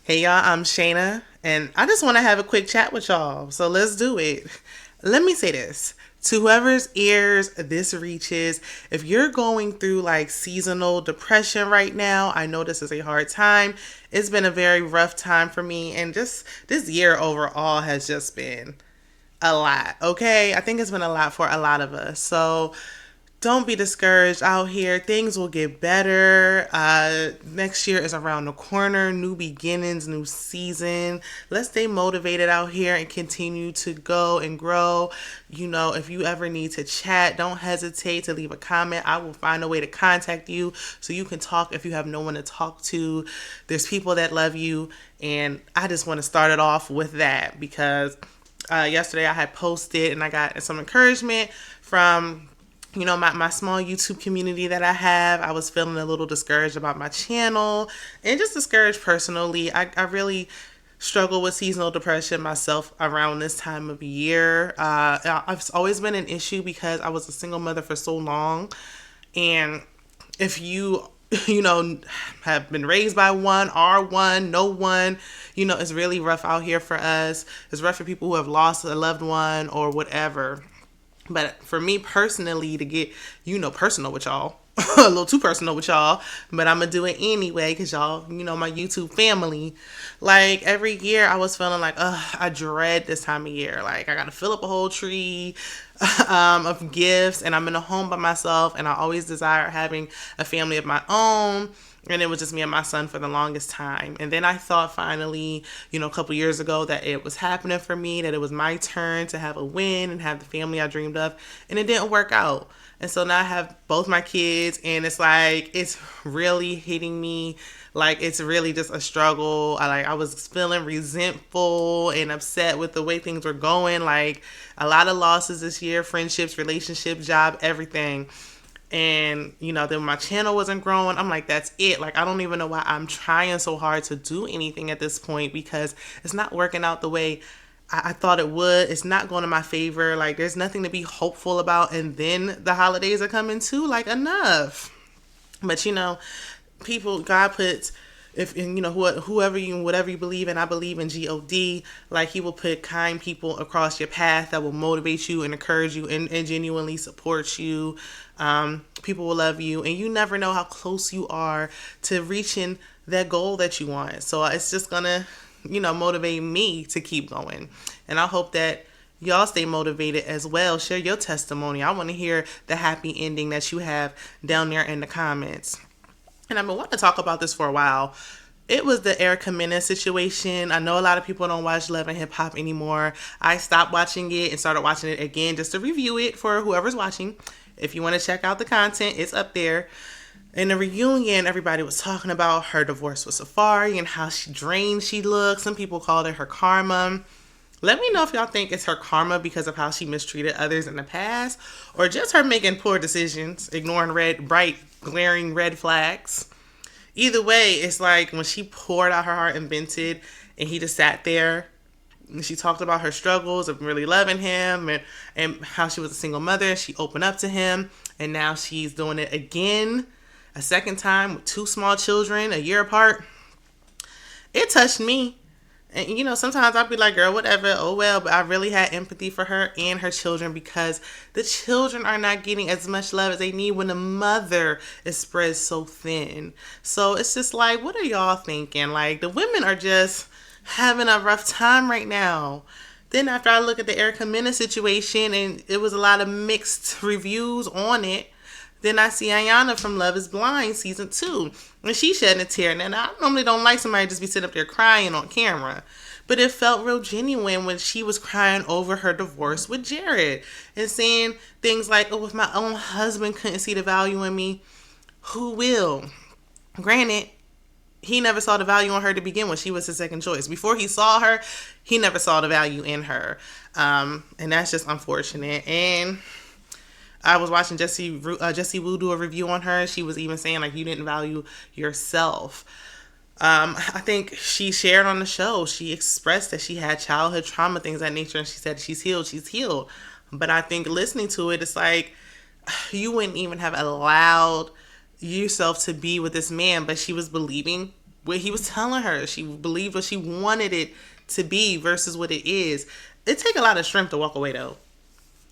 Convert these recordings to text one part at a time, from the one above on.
Hey y'all, I'm Shayna, and I just want to have a quick chat with y'all. So let's do it. Let me say this to whoever's ears this reaches. If you're going through like seasonal depression right now, I know this is a hard time. It's been a very rough time for me, and just this year overall has just been a lot. Okay, I think it's been a lot for a lot of us. So don't be discouraged out here. Things will get better. Next year is around the corner. New beginnings, new season. Let's stay motivated out here and continue to go and grow. If you ever need to chat, don't hesitate to leave a comment. I will find a way to contact you so you can talk if you have no one to talk to. There's people that love you. And I just want to start it off with that because yesterday I had posted and I got some encouragement from my small YouTube community that I have. I was feeling a little discouraged about my channel and just discouraged personally. I really struggle with seasonal depression myself around this time of year. It's always been an issue because I was a single mother for so long. And if you have been raised by one, are one, no one, it's really rough out here for us. It's rough for people who have lost a loved one or whatever. But for me personally, to get, personal with y'all, a little too personal with y'all, but I'm going to do it anyway because y'all, my YouTube family. Like every year I was feeling like, I dread this time of year. Like I got to fill up a whole tree of gifts and I'm in a home by myself and I always desire having a family of my own. And it was just me and my son for the longest time. And then I thought finally, a couple years ago that it was happening for me, that it was my turn to have a win and have the family I dreamed of. And it didn't work out. And so now I have both my kids and it's like, it's really hitting me. Like it's really just a struggle. I was feeling resentful and upset with the way things were going. Like a lot of losses this year, friendships, relationships, job, everything. And then my channel wasn't growing. I'm like, that's it. Like I don't even know why I'm trying so hard to do anything at this point because it's not working out the way I thought it would. It's not going in my favor. Like there's nothing to be hopeful about. And then the holidays are coming too. Like enough. But people, God puts, if whoever you, whatever you believe in, I believe in God. Like he will put kind people across your path that will motivate you and encourage you and genuinely support you. People will love you, and you never know how close you are to reaching that goal that you want. So it's just gonna, motivate me to keep going, and I hope that y'all stay motivated as well. Share your testimony. I want to hear the happy ending that you have down there in the comments. And I've been wanting to talk about this for a while. It was the Erica Mena situation. I know a lot of people don't watch Love and Hip Hop anymore. I stopped watching it and started watching it again just to review it for whoever's watching. If you want to check out the content, it's up there. In the reunion, everybody was talking about her divorce with Safari and how drained she looks. Some people called it her karma. Let me know if y'all think it's her karma because of how she mistreated others in the past, or just her making poor decisions, ignoring bright, glaring red flags. Either way, it's like when she poured out her heart and vented, and he just sat there. And she talked about her struggles of really loving him and how she was a single mother. She opened up to him, and now she's doing it again, a second time with two small children, a year apart. It touched me. And, sometimes I'll be like, girl, whatever, oh well. But I really had empathy for her and her children because the children are not getting as much love as they need when the mother is spread so thin. So it's just like, what are y'all thinking? Like, the women are just having a rough time right now. Then after I look at the Erica Mena situation, and it was a lot of mixed reviews on it, then I see Ayana from Love is Blind season 2. And she shedding a tear. And I normally don't like somebody just be sitting up there crying on camera. But it felt real genuine when she was crying over her divorce with Jared. And saying things like, oh, if my own husband couldn't see the value in me, who will? Granted, he never saw the value in her to begin with. She was his second choice. Before he saw her, he never saw the value in her. And that's just unfortunate. And I was watching Jessie Wu do a review on her. She was even saying, like, you didn't value yourself. I think she shared on the show, she expressed that she had childhood trauma, things of that nature, and she said she's healed. But I think listening to it, it's like, you wouldn't even have allowed yourself to be with this man, but she was believing what he was telling her. She believed what she wanted it to be versus what it is. It take a lot of strength to walk away though.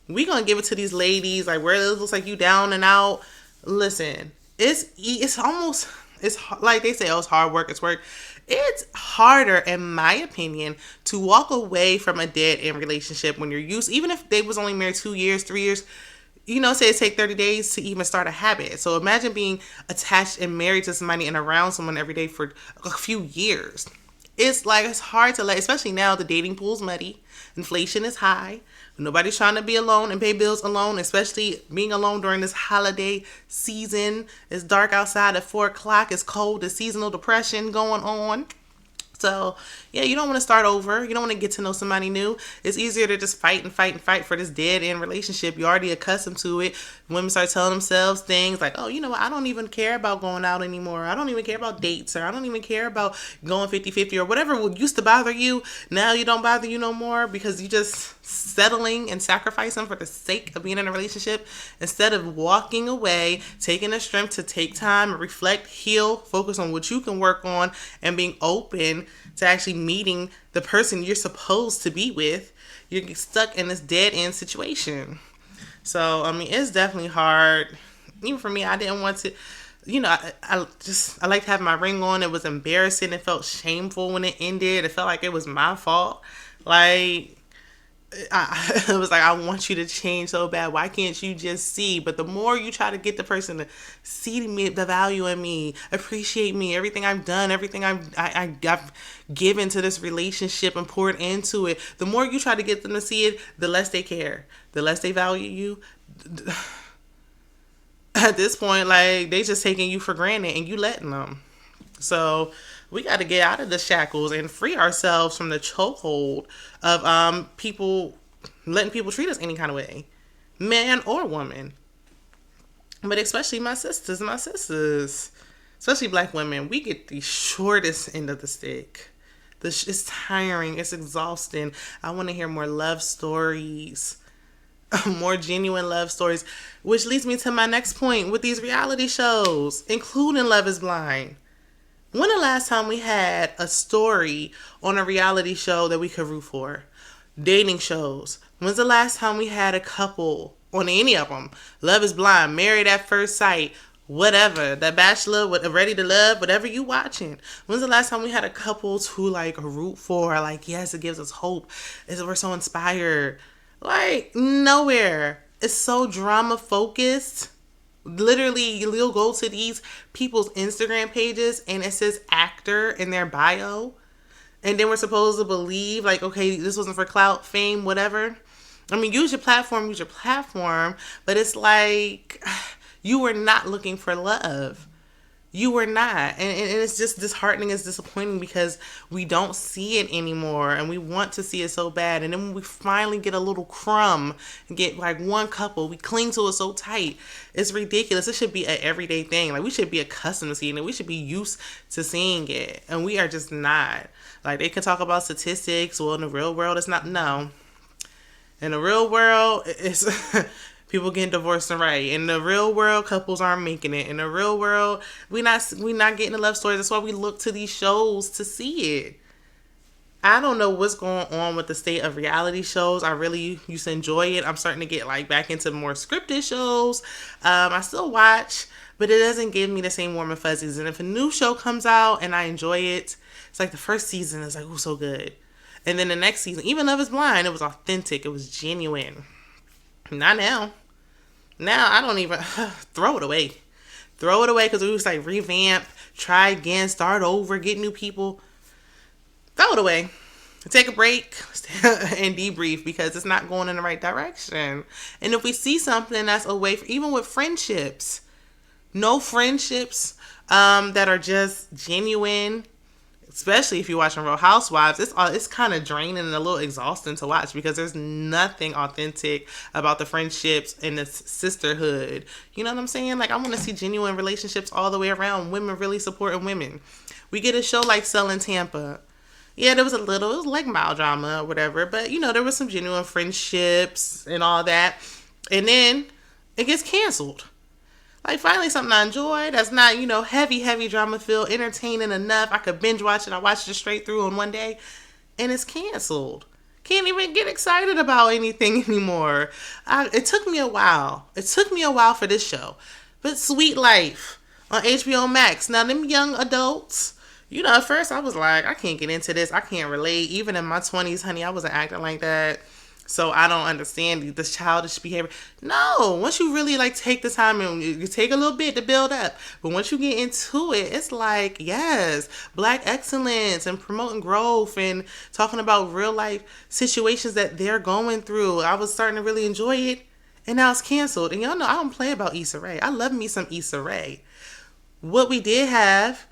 We gonna give it to these ladies like where it looks like you down and out. Listen, it's almost it's like they say, oh, it's hard work. It's work. It's harder, in my opinion, to walk away from a dead end relationship when you're used, even if they was only married 2 years, 3 years. You know, say it take 30 days to even start a habit. So imagine being attached and married to somebody and around someone every day for a few years. It's like, it's hard to let, especially now the dating pool's muddy. Inflation is high. Nobody's trying to be alone and pay bills alone, especially being alone during this holiday season. It's dark outside at 4 o'clock. It's cold. There's seasonal depression going on. So, yeah, you don't want to start over. You don't want to get to know somebody new. It's easier to just fight and fight and fight for this dead end relationship. You're already accustomed to it. Women start telling themselves things like, oh, you know what? I don't even care about going out anymore. I don't even care about dates, or I don't even care about going 50-50 or whatever used to bother you. Now you don't bother you no more because you just settling and sacrificing for the sake of being in a relationship instead of walking away, taking the strength to take time, reflect, heal, focus on what you can work on, and being open to actually meeting the person you're supposed to be with. You're stuck in this dead end situation. So, I mean, it's definitely hard. Even for me, I didn't want to, you know, I liked having my ring on. It was embarrassing. It felt shameful when it ended. It felt like it was my fault. Like, it was like, I want you to change so bad. Why can't you just see? But the more you try to get the person to see me, the value in me, appreciate me, everything I've done, everything I've given to this relationship and poured into it, the more you try to get them to see it, the less they care, the less they value you. At this point, like, they just taking you for granted and you letting them. So we got to get out of the shackles and free ourselves from the chokehold of people letting people treat us any kind of way, man or woman. But especially my sisters, especially black women, we get the shortest end of the stick. It's tiring. It's exhausting. I want to hear more love stories, more genuine love stories, which leads me to my next point with these reality shows, including Love is Blind. When the last time we had a story on a reality show that we could root for? Dating shows. When's the last time we had a couple on any of them? Love is Blind, Married at First Sight, whatever. The Bachelor, Ready to Love, whatever you watching. When's the last time we had a couple to like root for? Like, yes, it gives us hope. We're so inspired. Like, nowhere. It's so drama focused. Literally, you'll go to these people's Instagram pages and it says actor in their bio. And then we're supposed to believe, like, okay, this wasn't for clout, fame, whatever. I mean, use your platform. But it's like, you were not looking for love. You were not. And it's just disheartening. It's disappointing because we don't see it anymore. And we want to see it so bad. And then when we finally get a little crumb and get like one couple, we cling to it so tight. It's ridiculous. It should be an everyday thing. Like, we should be accustomed to seeing it. We should be used to seeing it. And we are just not. Like, they can talk about statistics. Well, in the real world, it's not. No. In the real world, it's... people getting divorced and right. In the real world, couples aren't making it. In the real world, we not getting the love stories. That's why we look to these shows to see it. I don't know what's going on with the state of reality shows. I really used to enjoy it. I'm starting to get like back into more scripted shows. I still watch, but it doesn't give me the same warm and fuzzies. And if a new show comes out and I enjoy it, it's like the first season is like, oh, so good. And then the next season, even Love is Blind, it was authentic. It was genuine. Not now. Now, I don't even throw it away. Throw it away because we was like revamp, try again, start over, get new people. Throw it away. Take a break and debrief because it's not going in the right direction. And if we see something that's away from, even with friendships, no friendships that are just genuine, especially if you're watching Real Housewives, it's kind of draining and a little exhausting to watch because there's nothing authentic about the friendships and the sisterhood. You know what I'm saying? Like, I want to see genuine relationships all the way around. Women really supporting women. We get a show like Selling Tampa. Yeah, it was like mild drama or whatever, but you know, there was some genuine friendships and all that. And then it gets canceled. Like, finally something I enjoy that's not, heavy drama filled, entertaining enough. I could binge watch it. I watched it straight through in one day, and it's canceled. Can't even get excited about anything anymore. It took me a while. It took me a while for this show. But Sweet Life on HBO Max. Now, them young adults, at first I was like, I can't get into this. I can't relate. Even in my 20s, honey, I wasn't acting like that. So I don't understand this childish behavior. No, once you really take the time and you take a little bit to build up, but once you get into it, it's like, yes, Black excellence and promoting growth and talking about real life situations that they're going through. I was starting to really enjoy it, and now it's canceled. And y'all know I don't play about Issa Rae. I love me some Issa Rae. What we did have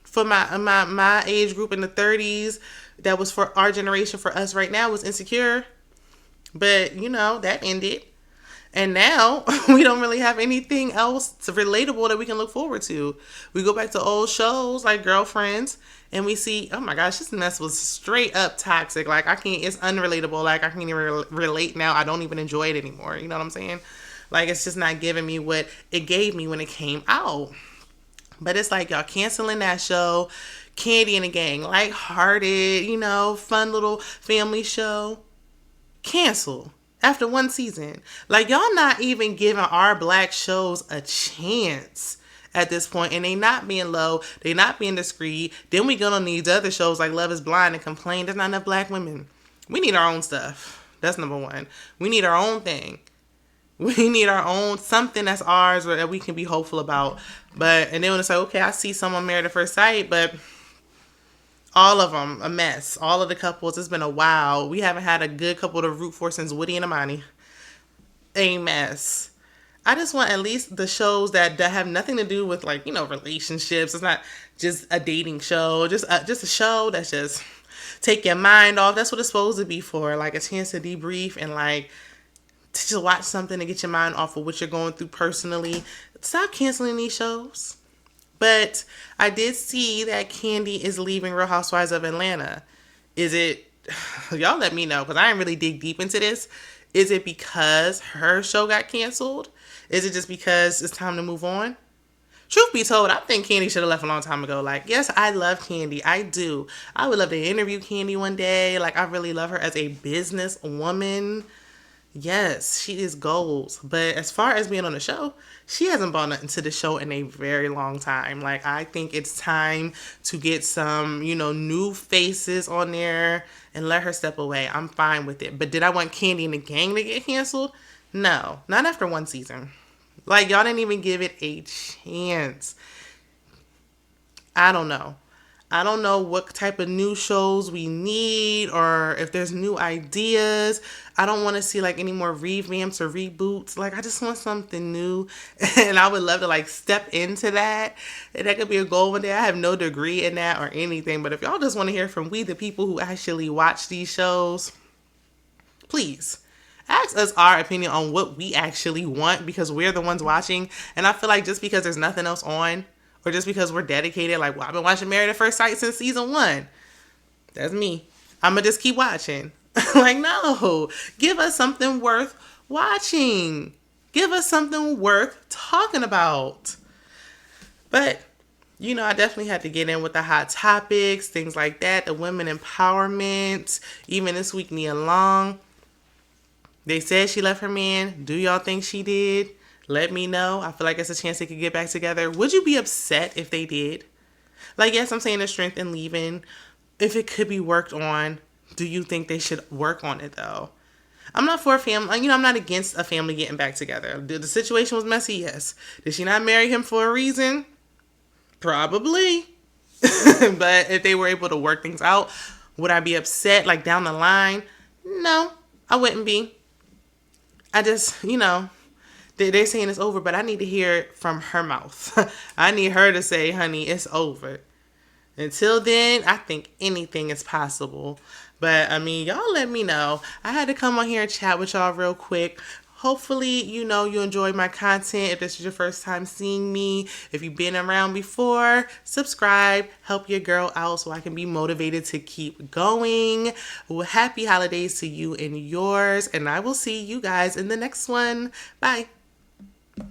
for my age group in the 30s, that was for our generation, for us right now, was Insecure. But, that ended. And now we don't really have anything else relatable that we can look forward to. We go back to old shows like Girlfriends, and we see, oh my gosh, this mess was straight up toxic. Like, it's unrelatable. Like, I can't even relate now. I don't even enjoy it anymore. You know what I'm saying? Like, it's just not giving me what it gave me when it came out. But it's like y'all canceling that show. Candy and the Gang, lighthearted, fun little family show. Cancel after one season. Like, y'all not even giving our Black shows a chance at this point, and they not being low, they not being discreet. Then we go on these other shows like Love is Blind and complain there's not enough Black women. We need our own stuff. That's number one. We need our own thing. We need our own something that's ours or that we can be hopeful about. And then when it's like, okay, I see someone Married at First Sight, but all of them, a mess. All of the couples, it's been a while. We haven't had a good couple to root for since Woody and Imani. A mess. I just want at least the shows that have nothing to do with, relationships. It's not just a dating show. Just a show that's just take your mind off. That's what it's supposed to be for. Like, a chance to debrief and, to just watch something to get your mind off of what you're going through personally. Stop canceling these shows. But I did see that Candy is leaving Real Housewives of Atlanta. Is it, y'all let me know, because I didn't really dig deep into this. Is it because her show got canceled? Is it just because it's time to move on? Truth be told, I think Candy should have left a long time ago. Yes, I love Candy. I do. I would love to interview Candy one day. I really love her as a business woman. Yes, she is goals. But as far as being on the show, she hasn't brought nothing to the show in a very long time. I think it's time to get some, new faces on there and let her step away. I'm fine with it. But did I want Candy and the Gang to get canceled? No, not after one season. Y'all didn't even give it a chance. I don't know. I don't know what type of new shows we need or if there's new ideas. I don't want to see any more revamps or reboots. I just want something new. And I would love to step into that. And that could be a goal one day. I have no degree in that or anything. But if y'all just want to hear from we, the people who actually watch these shows, please ask us our opinion on what we actually want, because we're the ones watching. And I feel like just because there's nothing else on, or just because we're dedicated, I've been watching Married at First Sight since season 1. That's me. I'm going to just keep watching. No. Give us something worth watching. Give us something worth talking about. But, I definitely had to get in with the hot topics, things like that, the women empowerment. Even this week, Nia Long. They said she left her man. Do y'all think she did? Let me know. I feel like it's a chance they could get back together. Would you be upset if they did? Yes, I'm saying there's strength in leaving. If it could be worked on, do you think they should work on it, though? I'm not for a family. I'm not against a family getting back together. The situation was messy, yes. Did she not marry him for a reason? Probably. But if they were able to work things out, would I be upset, down the line? No, I wouldn't be. I just, they're saying it's over, but I need to hear it from her mouth. I need her to say, honey, it's over. Until then, I think anything is possible. But, y'all let me know. I had to come on here and chat with y'all real quick. Hopefully, you enjoyed my content. If this is your first time seeing me, if you've been around before, subscribe, help your girl out so I can be motivated to keep going. Well, happy holidays to you and yours, and I will see you guys in the next one. Bye.